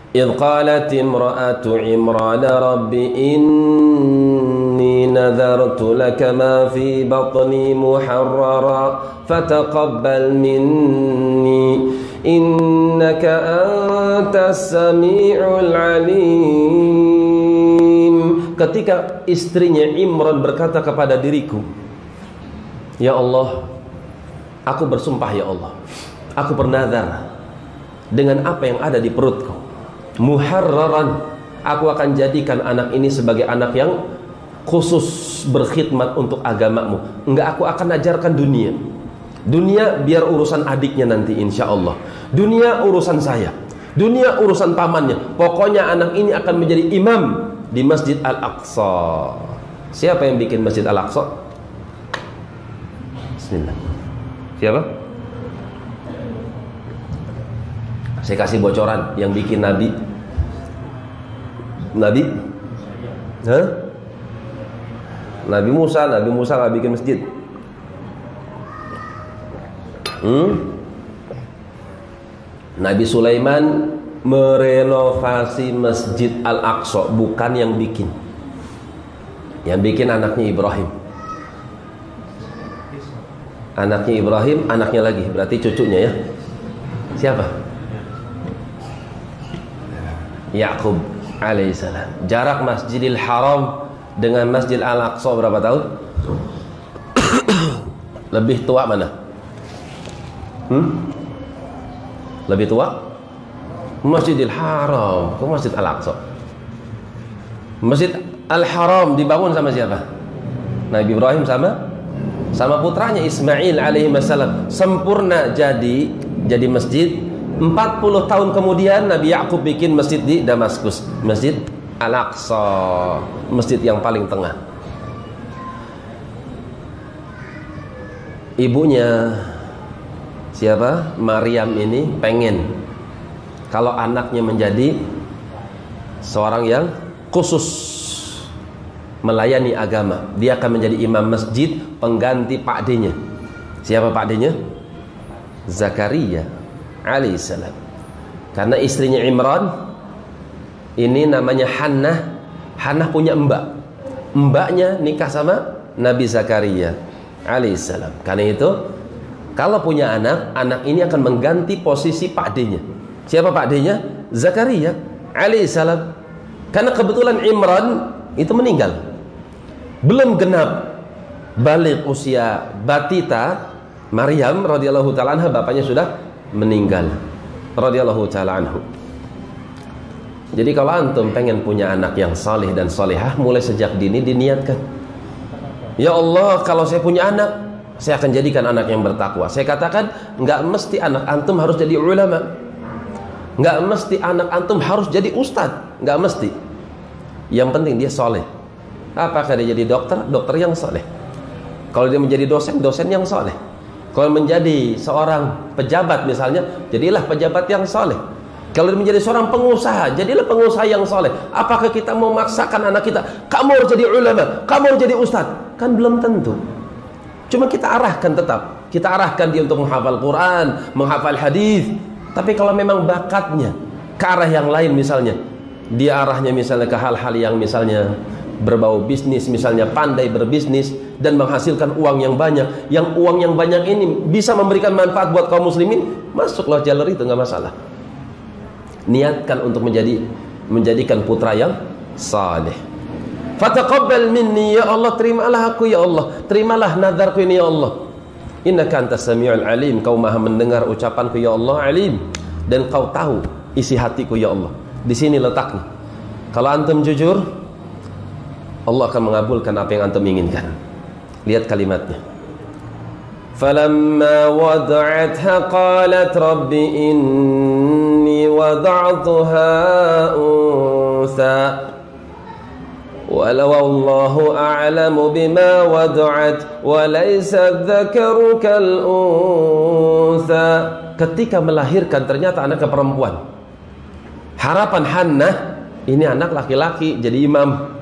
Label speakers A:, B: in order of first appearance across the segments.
A: idh qalat imra'atu Imran rabbi inni nadhartu laka ma fi batni muharrara fataqabbal minni innaka antas sami'ul alim. Ketika istrinya Imran berkata kepada diriku, ya Allah, aku bersumpah ya Allah, aku bernazar dengan apa yang ada di perutku, muharraran, aku akan jadikan anak ini sebagai anak yang khusus berkhidmat untuk agamamu. Enggak aku akan ajarkan dunia. Dunia biar urusan adiknya nanti insya Allah. Dunia urusan saya. Dunia urusan pamannya. Pokoknya anak ini akan menjadi imam di Masjid Al-Aqsa. Siapa yang bikin Masjid Al-Aqsa? Bismillah. Siapa? Saya kasih bocoran yang bikin Nabi. Hah? Nabi Musa nggak bikin masjid. Nabi Sulaiman merenovasi Masjid Al-Aqsa, bukan yang bikin. Yang bikin anaknya Ibrahim. Anaknya Ibrahim, anaknya lagi, berarti cucunya ya. Siapa? Yakub alaihissalam. Jarak Masjidil Haram dengan Masjid Al-Aqsa berapa tahun? Lebih tua mana? Lebih tua? Masjidil Haram ke Masjid Al-Aqsa. Masjid Al-Haram dibangun sama siapa? Nabi Ibrahim sama putranya Ismail alaihi wassalam. Sempurna jadi masjid. 40 tahun kemudian Nabi Yakub bikin masjid di Damaskus, Masjid Al-Aqsa, masjid yang paling tengah. Ibunya siapa? Maryam ini pengen kalau anaknya menjadi seorang yang khusus melayani agama. Dia akan menjadi imam masjid pengganti pakdenya. Siapa pakdenya? Zakaria alaihissalam. Karena istrinya Imran ini namanya Hannah punya mbaknya nikah sama Nabi Zakaria alaihissalam. Karena itu kalau punya anak ini akan mengganti posisi pakdenya. Siapa pakdenya? Zakaria alaihissalam. Karena kebetulan Imran itu meninggal, belum genap balik usia batita. Maryam radhiyallahu ta'ala anha, bapaknya sudah meninggal radhiyallahu ta'ala anhu. Jadi kalau antum pengen punya anak yang saleh dan salehah, mulai sejak dini diniatkan, ya Allah, kalau saya punya anak, saya akan jadikan anak yang bertakwa. Saya katakan, nggak mesti anak antum harus jadi ulama, nggak mesti anak antum harus jadi ustadz, nggak mesti. Yang penting dia saleh. Apakah dia jadi dokter yang saleh. Kalau dia menjadi dosen yang saleh. Kalau menjadi seorang pejabat misalnya, jadilah pejabat yang soleh. Kalau menjadi seorang pengusaha, jadilah pengusaha yang soleh. Apakah kita mau memaksakan anak kita, kamu harus jadi ulama, kamu harus jadi ustadz? Kan belum tentu. Cuma kita arahkan, tetap kita arahkan dia untuk menghafal Quran, menghafal hadis. Tapi kalau memang bakatnya ke arah yang lain, misalnya dia arahnya misalnya ke hal-hal yang misalnya berbau bisnis, misalnya pandai berbisnis dan menghasilkan uang yang banyak, yang uang yang banyak ini bisa memberikan manfaat buat kaum muslimin, masuklah jalur itu, nggak masalah. Niatkan untuk menjadikan putra yang saleh. Fataqabbal minni, ya Allah, terimalah aku ya Allah, terimalah nazarku ini ya Allah. Innaka antas sami'ul alim, kau maha mendengar ucapanku ya Allah, alim, dan kau tahu isi hatiku ya Allah. Di sini letaknya. Kalau antum jujur, Allah akan mengabulkan apa yang antum inginkan. Lihat kalimatnya. Falamma wada'atha qalat rabbi inni wada'tuha untha walau Allahu a'lamu bima wada'at wa laysa dzakaru kal untha. Ketika melahirkan ternyata anaknya perempuan. Harapan Hannah ini anak laki-laki jadi imam.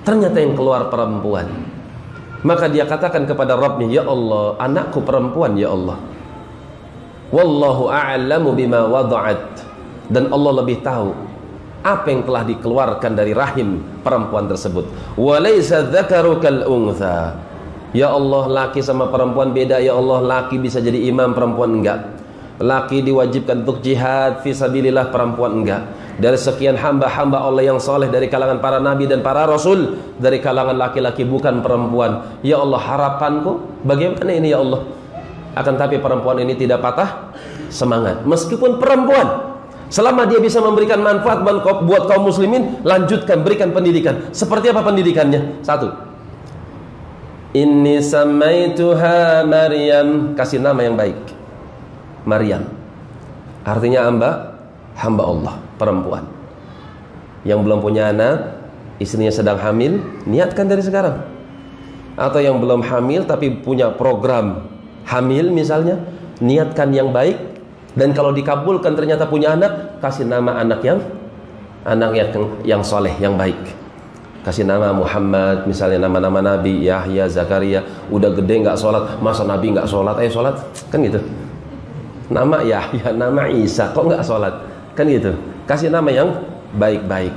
A: Ternyata yang keluar perempuan. Maka dia katakan kepada Rabbnya, ya Allah, anakku perempuan ya Allah. Wallahu a'lamu bima wada'at. Dan Allah lebih tahu apa yang telah dikeluarkan dari rahim perempuan tersebut. Walaysa dzakaru kal untha. Ya Allah, laki sama perempuan beda. Ya Allah, laki bisa jadi imam, perempuan enggak. Laki diwajibkan untuk jihad fi sabilillah, perempuan enggak. Dari sekian hamba-hamba Allah yang soleh dari kalangan para nabi dan para rasul, dari kalangan laki-laki bukan perempuan. Ya Allah, harapanku bagaimana ini ya Allah. Akan tapi perempuan ini tidak patah semangat. Meskipun perempuan, selama dia bisa memberikan manfaat buat kaum muslimin, lanjutkan, berikan pendidikan. Seperti apa pendidikannya? Satu, inni samaituha Maryam, kasih nama yang baik, Maryam. Artinya hamba Allah, perempuan yang belum punya anak, istrinya sedang hamil, niatkan dari sekarang. Atau yang belum hamil tapi punya program hamil misalnya, niatkan yang baik. Dan kalau dikabulkan ternyata punya anak, kasih nama anak yang soleh, yang baik. Kasih nama Muhammad, misalnya nama-nama Nabi, Yahya, Zakaria. Udah gede nggak sholat, masa Nabi nggak sholat, ayo sholat, kan gitu. Nama Yahya, nama Isa, kok nggak sholat, kan gitu. Kasih nama yang baik-baik.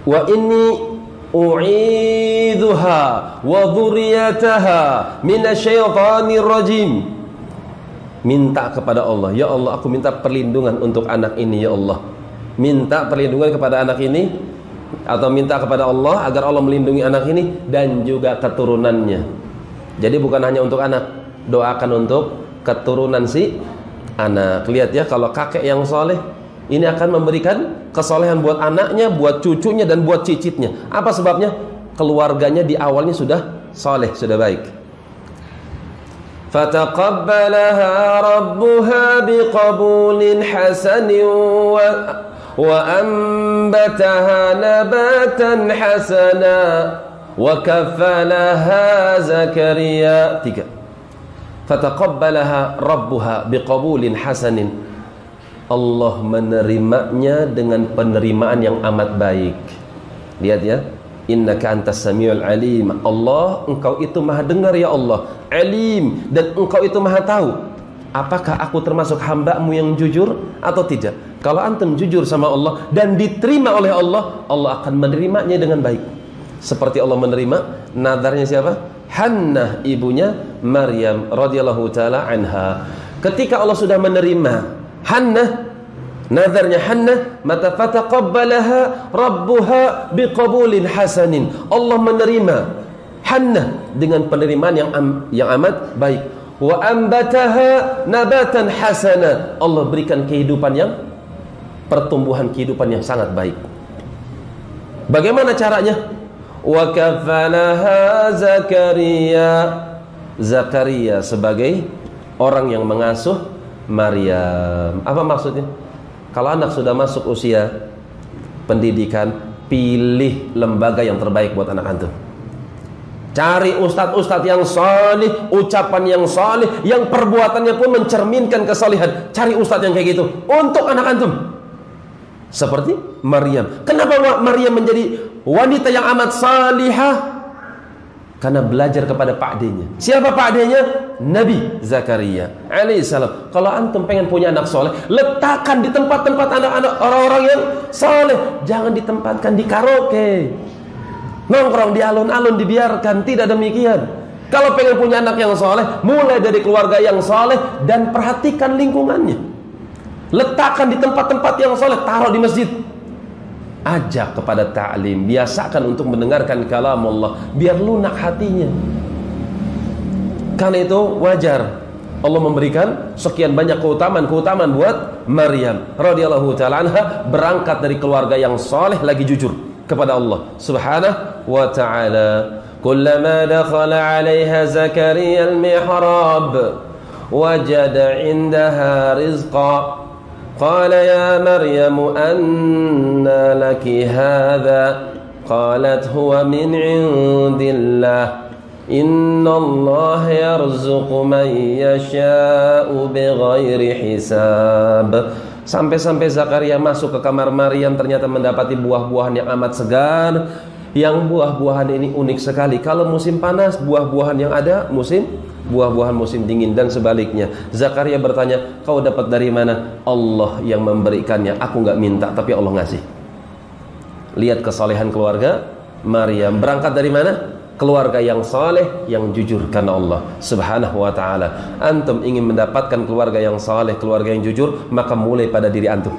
A: Wa inni u'idzuha wa dzurriyyataha minasyaitonir rajim. Minta kepada Allah, ya Allah, aku minta perlindungan untuk anak ini ya Allah. Minta perlindungan kepada anak ini, atau minta kepada Allah agar Allah melindungi anak ini dan juga keturunannya. Jadi bukan hanya untuk anak, doakan untuk keturunan si anak. Lihat ya, kalau kakek yang soleh, ini akan memberikan kesolehan buat anaknya, buat cucunya, dan buat cicitnya. Apa sebabnya? Keluarganya di awalnya sudah soleh, sudah baik. Fataqabbalaha rabbuha biqabulin hasanin wa ambataha nabatan hasana wa kaffalaha Zakaria. 3. Fataqabbalaha rabbuha biqabulin hasanin. Allah menerimanya dengan penerimaan yang amat baik. Lihat ya, innaka antas samiul alim. Allah, engkau itu maha dengar ya Allah, alim, dan engkau itu maha tahu. Apakah aku termasuk hamba-Mu yang jujur atau tidak? Kalau antum jujur sama Allah dan diterima oleh Allah, Allah akan menerimanya dengan baik. Seperti Allah menerima nadarnya siapa? Hannah, ibunya Maryam radhiyallahu taala anha. Ketika Allah sudah menerima Hannah, nadarnya Hannah, mata fataqabbalaha rabbuha biqabulin hasanin. Allah menerima Hannah dengan penerimaan yang amat baik. Wa ambataha nabatan hasana. Allah berikan pertumbuhan kehidupan yang sangat baik. Bagaimana caranya? Wa kafalaha Zakaria. Zakaria sebagai orang yang mengasuh Maryam. Apa maksudnya? Kalau anak sudah masuk usia pendidikan, pilih lembaga yang terbaik buat anak antum. Cari ustadz-ustadz yang salih, ucapan yang salih, yang perbuatannya pun mencerminkan kesalihan. Cari ustadz yang kayak gitu untuk anak antum. Seperti Maryam. Kenapa Maryam menjadi wanita yang amat salihah? Karena belajar kepada pakdenya. Siapa pakdenya? Nabi Zakaria alaihissalam. Kalau antum pengen punya anak soleh, letakkan di tempat-tempat anak-anak orang-orang yang soleh. Jangan ditempatkan di karaoke, nongkrong di alun-alun, dibiarkan. Tidak demikian. Kalau pengen punya anak yang soleh, mulai dari keluarga yang soleh dan perhatikan lingkungannya. Letakkan di tempat-tempat yang soleh, taruh di masjid. Ajak kepada ta'lim, biasakan untuk mendengarkan kalam Allah, biar lunak hatinya. Karena itu wajar Allah memberikan sekian banyak keutamaan buat Maryam radhiyallahu ta'ala anha, berangkat dari keluarga yang soleh lagi jujur kepada Allah subhanahu wa ta'ala. Kullama dakhala 'alaiha Zakaria al-mihrab wajada 'indaha rizqa. قال يا مريم أنى لك هذا قالت هو من عند الله إن الله يرزق من يشاء بغير حساب. Sampai-sampai Zakaria masuk ke kamar Maryam, ternyata mendapati buah-buahan yang amat segar. Yang buah-buahan ini unik sekali. Kalau musim panas, buah-buahan yang ada buah-buahan musim dingin, dan sebaliknya. Zakaria bertanya, kau dapat dari mana? Allah yang memberikannya, aku nggak minta, tapi Allah ngasih. Lihat kesolehan keluarga Maryam. Berangkat dari mana? Keluarga yang saleh, yang jujur karena Allah Subhanahu wa ta'ala. Antum ingin mendapatkan keluarga yang saleh, keluarga yang jujur, maka mulai pada diri antum.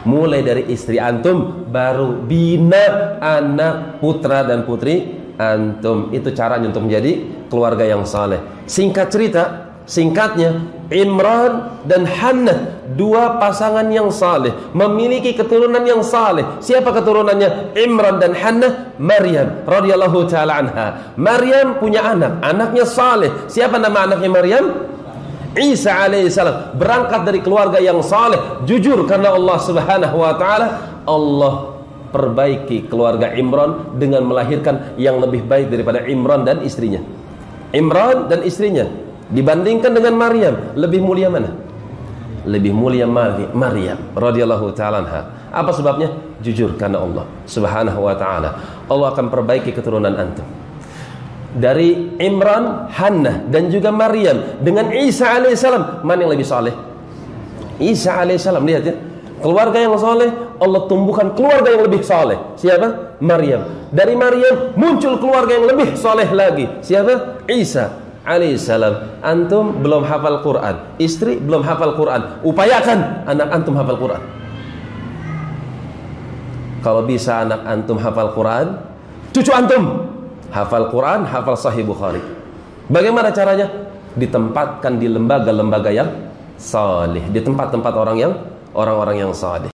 A: Mulai dari istri antum, baru bina anak putra dan putri antum. Itu caranya untuk menjadi keluarga yang saleh. Singkat cerita, singkatnya, Imran dan Hannah, dua pasangan yang saleh, memiliki keturunan yang saleh. Siapa keturunannya? Imran dan Hannah, Maryam radhiyallahu taala anha. Maryam punya anak, anaknya saleh. Siapa nama anaknya Maryam? Isa alaihissalam. Berangkat dari keluarga yang saleh, jujur karena Allah Subhanahu wa taala. Allah perbaiki keluarga Imran dengan melahirkan yang lebih baik daripada Imran dan istrinya. Imran dan istrinya dibandingkan dengan Maryam, lebih mulia mana? Lebih mulia Maryam radhiyallahu taala anha. Apa sebabnya? Jujur karena Allah Subhanahu wa taala. Allah akan perbaiki keturunan antum. Dari Imran, Hannah dan juga Maryam dengan Isa alaihissalam, mana yang lebih saleh? Isa alaihissalam. Lihat ya, keluarga yang saleh, Allah tumbuhkan keluarga yang lebih saleh. Siapa? Maryam. Dari Maryam muncul keluarga yang lebih saleh lagi. Siapa? Isa alaihissalam. Antum belum hafal Quran, istri belum hafal Quran, upayakan anak antum hafal Quran. Kalau bisa anak antum hafal Quran, cucu antum hafal Quran, hafal Sahih Bukhari. Bagaimana caranya? Ditempatkan di lembaga-lembaga yang saleh, di tempat-tempat orang-orang yang saleh.